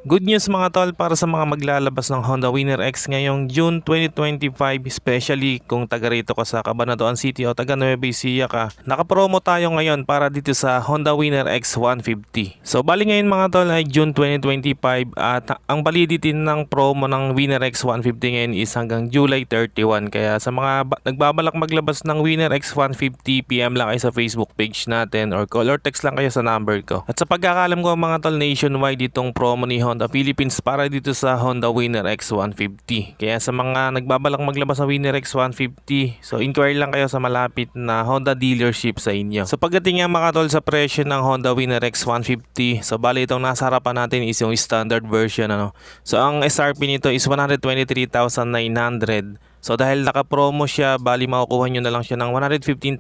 Good news mga tol para sa mga maglalabas ng Honda Winner X ngayong June 2025, especially kung taga rito ka sa Cabanatuan City o taga Nueva Ecija ka. Nakapromo tayo ngayon para dito sa Honda Winner X 150. So bali ngayon mga tol ay June 2025 at ang validity ng promo ng Winner X 150 ngayon is hanggang July 31. Kaya sa mga nagbabalak maglabas ng Winner X 150, PM lang kayo sa Facebook page natin or call or text lang kayo sa number ko. At sa pagkakalam ko mga tol, nationwide itong promo ni Honda Philippines para dito sa Honda Winner X 150. Kaya sa mga nagbabalak maglabas ng Winner X 150, so inquire lang kayo sa malapit na Honda dealership sa inyo. So pagdating nga mga tol sa presyo ng Honda Winner X 150, so bali itong nasa harapan natin is yung standard version ano. So ang SRP nito is 123,900. So dahil naka-promo siya, bali makukuha nyo na lang siya ng 115,900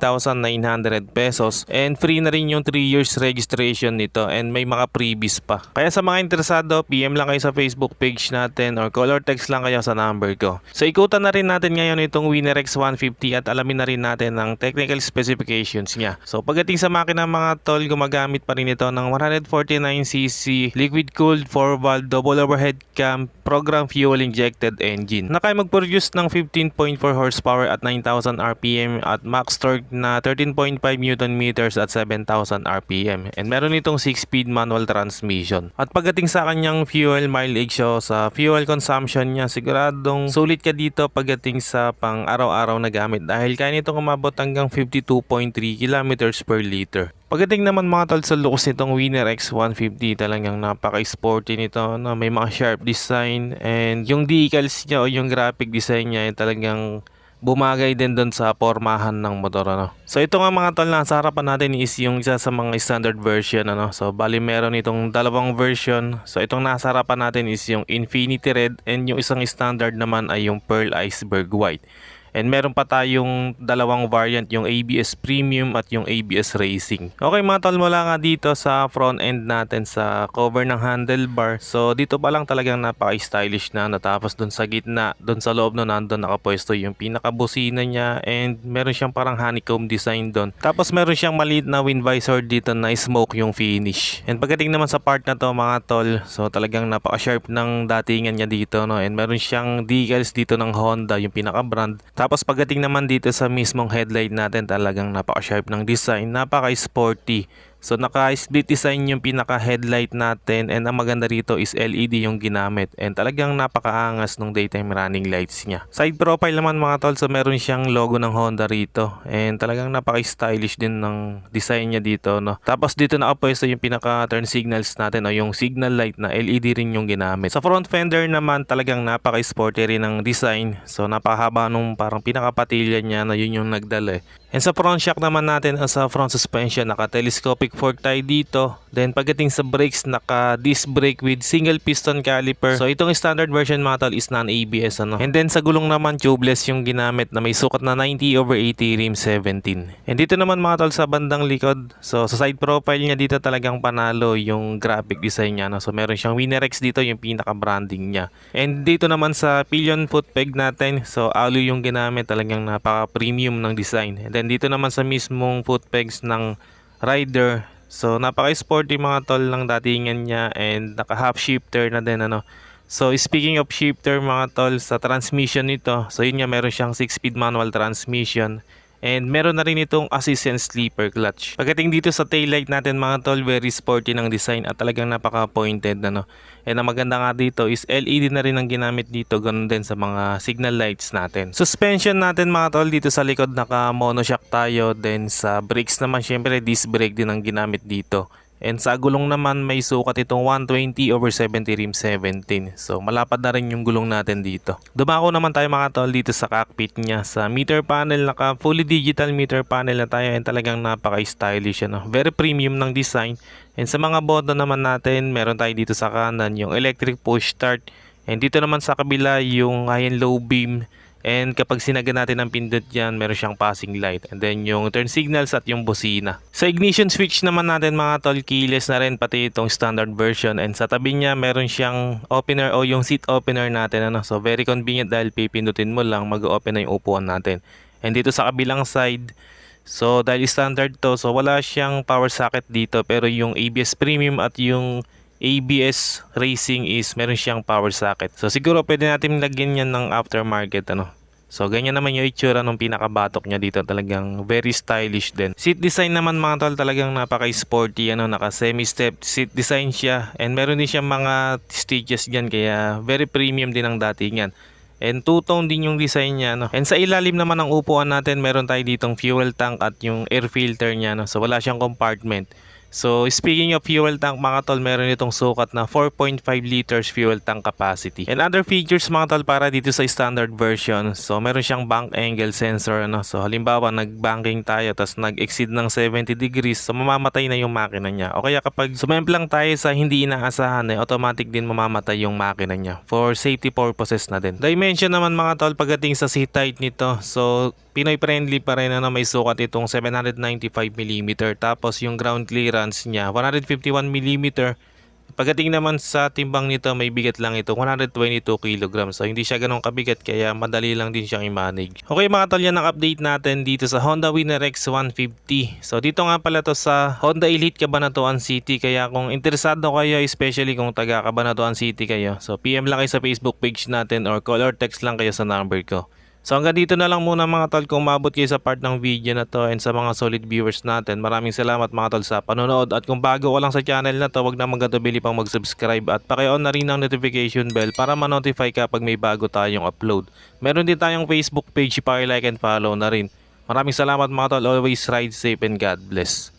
pesos and free na rin yung 3 years registration nito and may mga freebies pa. Kaya sa mga interesado, PM lang kayo sa Facebook page natin or call or text lang kayo sa number ko. So ikutan na rin natin ngayon itong Winner X 150 at alamin na rin natin ang technical specifications niya. So pagdating sa makina mga tol, gumagamit pa rin ito ng 149cc liquid cooled 4-valve double overhead cam program fuel injected engine na kaya mag-produce ng 15.4 horsepower at 9,000 RPM at max torque na 13.5 Newton meters at 7,000 RPM. And meron itong 6-speed manual transmission. At pagdating sa kanyang fuel mileage o sa fuel consumption niya, siguradong sulit ka dito pagdating sa pang araw-araw na gamit dahil kaya nitong umabot hanggang 52.3 kilometers per liter. Pagdating naman mga tol sa looks nitong Winner X 150, talagang napaka-sporty nito, no? May mga sharp design and yung decals niya o yung graphic design niya ay talagang bumagay din doon sa pormahan ng motor ano. So ito nga mga tol, nasa harapan natin is yung isa sa mga standard version ano. So bali meron itong dalawang version. So itong nasa harapan natin is yung Infinity Red and yung isang standard naman ay yung Pearl Iceberg White. And meron pa tayong dalawang variant, yung ABS Premium at yung ABS Racing. Okay mga tol, mula nga dito sa front end natin sa cover ng handlebar. So dito pa lang talagang napaka-stylish na. Natapos dun sa gitna, dun sa loob no, nandun nakapwesto yung pinakabusina niya. And meron siyang parang honeycomb design dun. Tapos meron siyang maliit na wind visor dito na smoke yung finish. And pagdating naman sa part na to mga tol, so talagang napaka-sharp ng datingan niya dito no. And meron siyang decals dito ng Honda, yung pinaka-brand. Tapos pagdating naman dito sa mismong headlight natin, talagang napaka-sharp ng design, napaka-sporty. So naka-split design yung pinaka-headlight natin and ang maganda rito is LED yung ginamit and talagang napakaangas ng daytime running lights niya. Side profile naman mga tol, so meron siyang logo ng Honda rito and talagang napaka-stylish din ng design niya dito no. Tapos dito nakapwesto yung pinaka-turn signals natin o yung signal light na LED rin yung ginamit. Sa front fender naman talagang napaka-sporty rin ng design, so napakahaba nung parang pinaka-patilya niya na yun yung nagdala. And sa front shock naman natin, sa front suspension, naka-telescopic fork tayo dito. Then pagdating sa brakes, naka-disc brake with single piston caliper. So itong standard version mga tol is non-ABS ano. And then sa gulong naman, tubeless yung ginamit na may sukat na 90/80 rim 17. And dito naman mga tol sa bandang likod, so sa side profile niya dito talagang panalo yung graphic design niya no. So meron siyang Winner X dito, yung pinaka-branding niya. And dito naman sa pillion foot peg natin, so alloy yung ginamit, talagang napaka-premium ng design. And then dito naman sa mismong foot pegs ng rider, so napaka-sporty mga tol ng datingan niya and naka half shifter na din ano. So speaking of shifter mga tol, sa transmission nito, so yun nga, meron siyang 6-speed manual transmission and meron na rin itong assist and sleeper clutch. Pagdating dito sa taillight natin mga tol, very sporty ng design at talagang napaka-pointed ano. And ang maganda nga dito is LED na rin ang ginamit dito, ganun din sa mga signal lights natin. Suspension natin mga tol, dito sa likod naka monoshock tayo, then sa brakes naman syempre disc brake din ang ginamit dito. And sa gulong naman may sukat itong 120/70 rim 17. So malapad na rin yung gulong natin dito. Dumako naman tayo mga tol dito sa cockpit niya. Sa meter panel, naka fully digital meter panel na tayo and talagang napaka-stylish ano. Very premium ng design. And sa mga button naman natin, meron tayo dito sa kanan yung electric push start. And dito naman sa kabila yung high and low beam. And kapag sinaga natin ang pindot dyan, meron siyang passing light. And then yung turn signals at yung busina. Sa ignition switch naman natin mga tol, keyless na rin pati itong standard version. And sa tabi niya, meron siyang opener o yung seat opener natin ano. So very convenient dahil pipindutin mo lang, mag-open na yung upuan natin. And dito sa kabilang side, so dahil standard to, so wala siyang power socket dito. Pero yung ABS Premium at yung ABS racing is meron siyang power socket. So siguro pwede natin lagyan yan ng aftermarket ano. So ganyan naman yung itsura ng pinakabatok niya dito, talagang very stylish din. Seat design naman mga tol, talagang napaka-sporty ano, naka semi-step seat design siya and meron din siyang mga stitches diyan kaya very premium din ang datingan. And two-tone din yung design niya no. And sa ilalim naman ng upuan natin, meron tayo ditong fuel tank at yung air filter niya no. So wala siyang compartment. So speaking of fuel tank mga tol, meron itong sukat na 4.5 liters fuel tank capacity. And other features mga tol para dito sa standard version. So meron siyang bank angle sensor ano. So halimbawa nag-banking tayo tapos nag-exceed ng 70 degrees, so mamamatay na yung makina niya. O kaya kapag sumemplang tayo sa hindi inaasahan, automatic din mamamatay yung makina niya. For safety purposes na din. Dimension naman mga tol pagdating sa seat height nito. So Pinoy friendly pa rin na may sukat itong 795mm, tapos yung ground clearance niya 151mm. Pagdating naman sa timbang nito, may bigat lang ito 122 kg. So hindi siya ganun kabigat kaya madali lang din siyang i-manage. Okay mga tol, yan ang update natin dito sa Honda Winner X 150. So dito nga pala to sa Honda Elite Cabanatuan City, kaya kung interesado kayo, especially kung taga Cabanatuan City kayo, so PM lang kayo sa Facebook page natin or call or text lang kayo sa number ko. So hanggang dito na lang muna mga tol, kung umabot kayo sa part ng video na to, and sa mga solid viewers natin, maraming salamat mga tol sa panonood. At kung bago ka lang sa channel na to, wag na magkatubili pang mag-subscribe at paki-on na rin ang notification bell para ma-notify ka pag may bago tayong upload. Meron din tayong Facebook page, paki-like and follow na rin. Maraming salamat mga tol, always ride safe and God bless.